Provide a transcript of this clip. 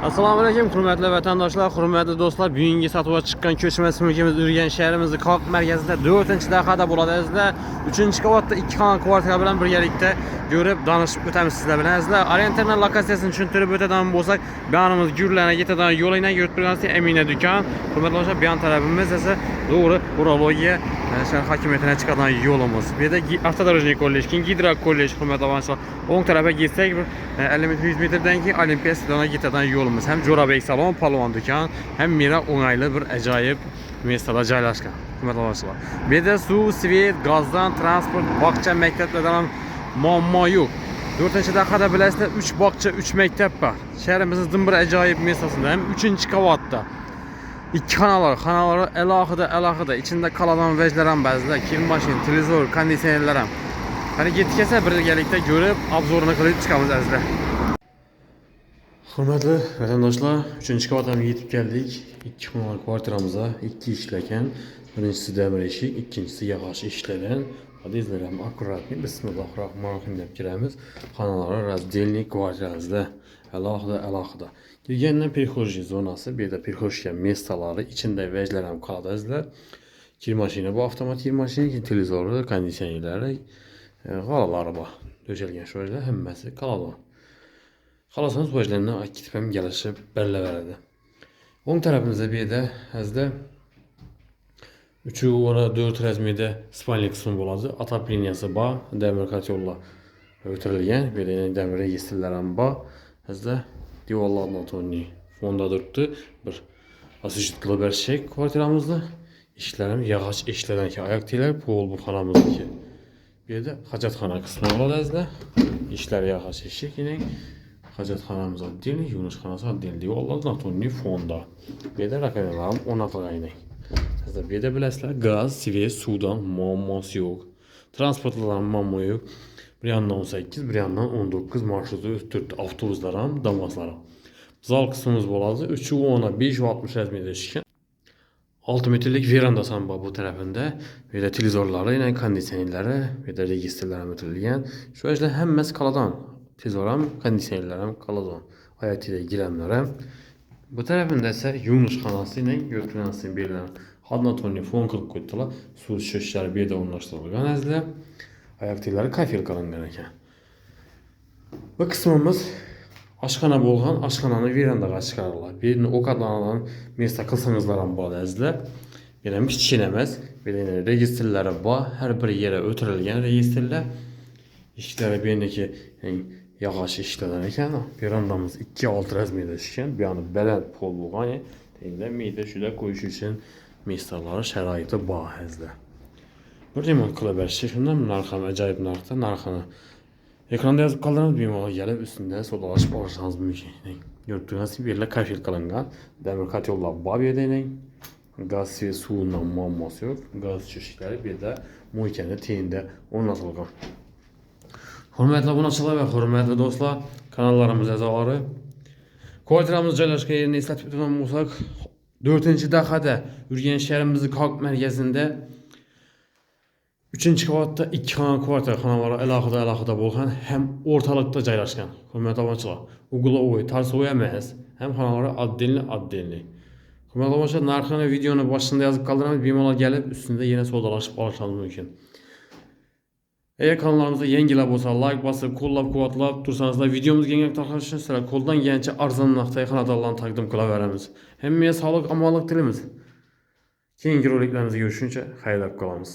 Assalomu alaykum, hurmatli vatandoshlar, hurmatli do'stlar. Bugungi sotuvga chiqqan ko'chmas mulkimiz Urgan shahrimizning Xalq markazida 4-dahada bo'ladi azizlar. 3-qavatda 2 xona kvartira bilan birgalikda ko'rib, danishib o'tamiz sizlar bilan azizlar. Orientirning lokatsiyasini tushuntirib o'tadigan bo'lsak, buyoqimiz Gurlarga ketadigan yo'lingdan yurib turgansiz Amina do'kon. Hurmatli do'stlar, buyon tarafimiz esa to'g'ri Urologiya shahar hokimiyatiga chiqadigan yo'limiz. Bu yerda avtodorожный kollej, keyin gidro kollej, hurmatli do'stlar. O'ng tarafga ketsak, 50-100 metrdan keyin Olimpiya stadioniga ketadigan yo'limiz. Hem Jo'rabek salon, palvon do'kon, hem mera o'ng'ayli bir ajoyib mestada joylashgan. Hurmatli do'stlar. Bu yerda suv, svet, gazdan, transport, bog'cha, maktablardan ham muammo yo'q. 4-dahada bilasizlar, 3 bog'cha, 3 maktab bor. Shahrimizning bir ajoyib mestasida, ham 3-qavatda. 2 xonalar alohida, ichida qoladigan vajlar ham ba'zida, kiyim mashin, televizor, konditsionerlar ham. Qani ketgansa birgalikda ko'rib, obzorini qilib chiqamiz azizlar. Hurmatli vatandoshlar, 3-qavatga yetib keldik. 2 xonali kvartiramizda 2 ishlagan. Birinchisi demir eshik, ikkinchisi yog'och ishlagan. Hadi izlaymiz, akkuratni bismillahirrohmanirrohim deb kiramiz. Xonalar razdelniy kvartiramizda alohida. Kirgandan перехожий zonasi, bu yerda перехожка mestalari, ichida vajlar ham qoladi azizlar. Kir mashina, bu avtomat kir mashina, televizori, konditsionerlari, g'alalari bor. Döşelgen şöyle hammasi qoladi. Xalasanız vajlarni aktif ham gelişib berilaveradi. O'ng tarafimizda bu yerda azizlar 3/4 razmerde spalni qismi bo'ladi. Отопленияsi bor, demir kotyollar o'tirilgan, bu yerda demir registrlar ham bor. Azizlar divorlardan tonni fonda turibdi. Bir освещение berishak kvartiramizda. İşlerim yağaç işlerden ki ayak teler pol bu xonamizniki. Bu yerda hojatxona qismi bo'ladi azizlar. İşler yağaç eşik yine. Hacatxonamiz отдельный, yuvishxonasi отдельный. Divorlardan tonni fonda. Bu yerda rakovinalar o'rnatilgan. Sizlar bu yerda bilasizlar, gaz, svet, suvdan muammosi yo'q. Transportlardan muammo yo'q. Bir yandan 18, bir yandan 19 marşrutu o'ttirdi. Avtobuslar ham, Damaslar ham. Zal qismimiz bo'ladi. 3/5-60 razmerde ishgan. 6 metrlik verandasi ham bor bu tarafında. Bu yerda televizorlari, yine konditsionerlari, bu yerda registrlar ham o'tirilgan. Shu ishlar hammasi qoladan. Televizor ham, konditsionerlar ham qoladan. Hayotida gilamlar ham. Bu tarafında ise yuvishxonasi, yine yo'tqinasi berilgan. Hadnatonni fon qilib qo'ydilar. Suv shoshlari bu yerda o'rnashtirilgan azizlar. Ayaktiklari kafel qilingan ekan. Bu qismimiz oshxona bo'lgan, oshxonani verandaga chiqariladi. Bu yerni ovqatlanadigan mesta qilsangizlar ham bo'ladi azizlar. Yana kichkina emas, bu yerda registrlari bor, har bir yere o'tirilgan registrlar. Ishlari bu yerdagi yog'och ishlardan ekan. Verandamiz 2-6 razmerde ishgan, bu yana baland pol bo'lgan, endi meyda shuda qo'yish uchun mestalari sharoiti bor azizlar. Bir remont qilib berishdi, shundan narxini ajoyib narxda, narxini ekranda yozib qoldiramiz, bemalol kelib ustida sodalashib olishingiz mumkin. Yurtimiz bu yerlar kafil qilingan, demir kotyollar bor bu yerda. Gaz ve suvdan muammosi yo'q. Gaz chiqishlari bu yerda mo'ykani teyinda o'rnatilgan. Hurmatli obunachilar va hurmatli do'stlar, kanallarimiz a'zolari, kvartiramiz joylashgan yerini eslatib o'tgan bo'lsak, 4-dahada Urgan shahrimizning Xalq markazida 3-qavatda 2 xona kvartira xonalari alohida bo'lgan, ham o'rtalikda joylashgan. Hurmatli obunachilar, uglovoy, tarsovoy emas, ham xonalari отдельный. Hurmatli obunachilar, narxini videoni boshida yozib qoldiramiz, bemalol kelib ustida yana savdolashib olishingiz mumkin. Eğer kanallarımızda yangilar bo'lsa, like bosib, qo'llab-quvvatlab tursanızlar, videomizga yangi tarqalish uchun sizlar qo'ldan kelgancha arzon narxdagi xonadonlarni taqdim qilaveramiz. Hammaga sog'lik, omonlik tilaymiz. Keyingi roliklarimizda görüşünce xayrlab qolamiz.